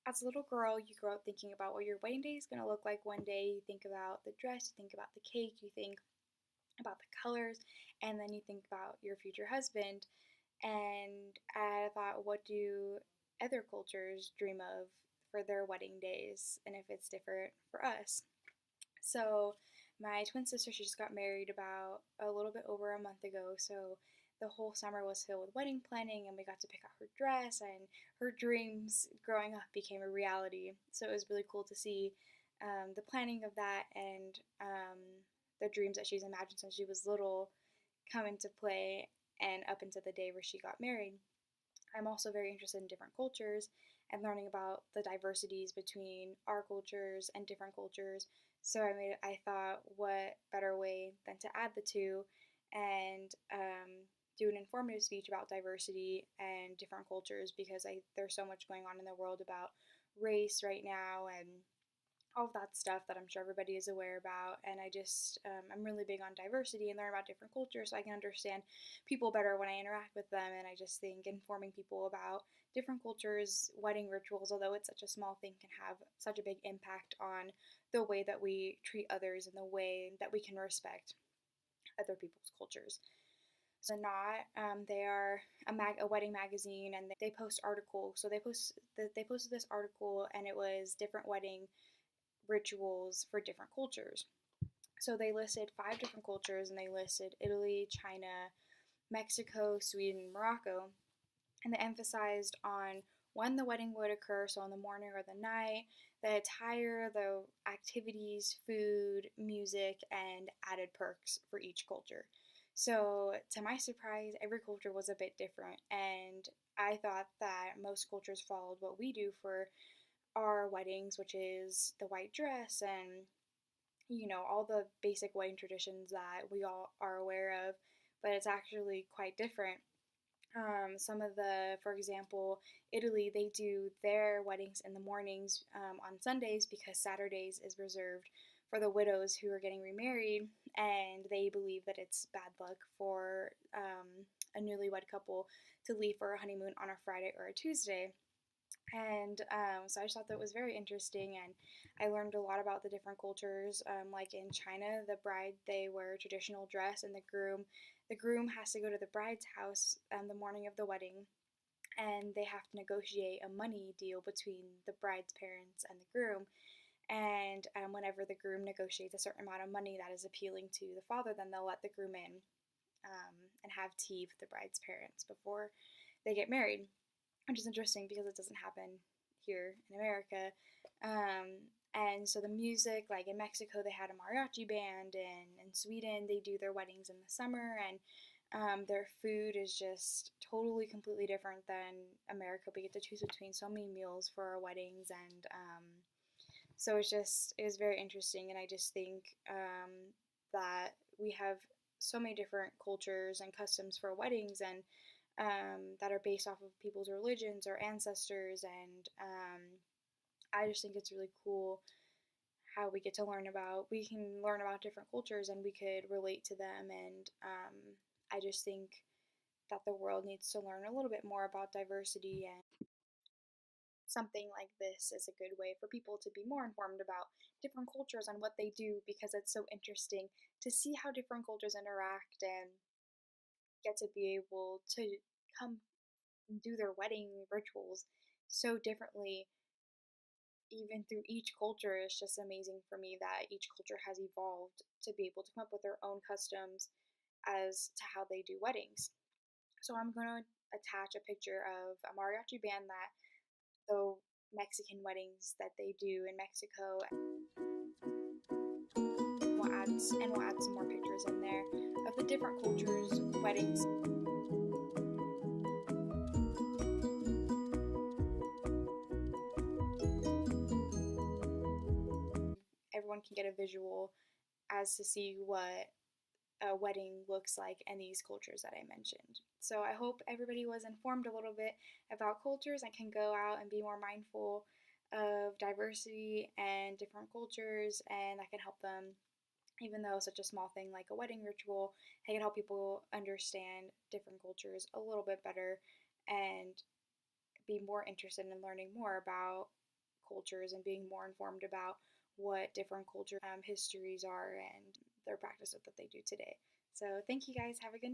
As a little girl, you grow up thinking about what your wedding day is going to look like one day. You think about the dress, you think about the cake, you think about the colors, and then you think about your future husband. And I thought, what do other cultures dream of for their wedding days, and if it's different for us? So, my twin sister, she just got married about a little bit over a month ago. So, the whole summer was filled with wedding planning, and we got to pick out her dress, and her dreams growing up became a reality. So, it was really cool to see the planning of that and the dreams that she's imagined since she was little come into play and up into the day where she got married. I'm also very interested in different cultures and learning about the diversities between our cultures and different cultures. So I thought, what better way than to add the two and do an informative speech about diversity and different cultures, because there's so much going on in the world about race right now and all of that stuff that I'm sure everybody is aware about. And I'm really big on diversity and learn about different cultures so I can understand people better when I interact with them. And I just think informing people about different cultures, wedding rituals, although it's such a small thing, can have such a big impact on the way that we treat others and the way that we can respect other people's cultures. So not they are a wedding magazine, and they post articles. So they posted this article, and it was different wedding rituals for different cultures. So they listed 5 different cultures, and they listed Italy, China, Mexico, Sweden, Morocco, and they emphasized on when the wedding would occur, so in the morning or the night, the attire, the activities, food, music, and added perks for each culture. So, to my surprise, every culture was a bit different, and I thought that most cultures followed what we do for our weddings, which is the white dress and all the basic wedding traditions that we all are aware of, but it's actually quite different. For example, Italy, they do their weddings in the mornings on Sundays, because Saturdays is reserved for the widows who are getting remarried, and they believe that it's bad luck for a newlywed couple to leave for a honeymoon on a Friday or a Tuesday. And so I just thought that was very interesting, and I learned a lot about the different cultures. Like in China, the bride, they wear a traditional dress, and the groom has to go to the bride's house the morning of the wedding, and they have to negotiate a money deal between the bride's parents and the groom. And whenever the groom negotiates a certain amount of money that is appealing to the father, then they'll let the groom in and have tea with the bride's parents before they get married, which is interesting because it doesn't happen here in America. And so the music, like in Mexico, they had a mariachi band, and in Sweden, they do their weddings in the summer, and their food is just totally, completely different than America. We get to choose between so many meals for our weddings, and so it was very interesting, and I just think that we have so many different cultures and customs for weddings, and that are based off of people's religions or ancestors. And I just think it's really cool how we can learn about different cultures, and we could relate to them. And I just think that the world needs to learn a little bit more about diversity, and something like this is a good way for people to be more informed about different cultures and what they do, because it's so interesting to see how different cultures interact and get to be able to come do their wedding rituals so differently, even through each culture. It's just amazing for me that each culture has evolved to be able to come up with their own customs as to how they do weddings. So I'm going to attach a picture of a mariachi band that the Mexican weddings that they do in Mexico. We'll add some more pictures in there of the different cultures' weddings. Everyone can get a visual as to see what a wedding looks like in these cultures that I mentioned. So I hope everybody was informed a little bit about cultures and can go out and be more mindful of diversity and different cultures, and that can help them, even though such a small thing like a wedding ritual, it can help people understand different cultures a little bit better and be more interested in learning more about cultures and being more informed about what different culture histories are and their practices that they do today. So thank you guys. Have a good night.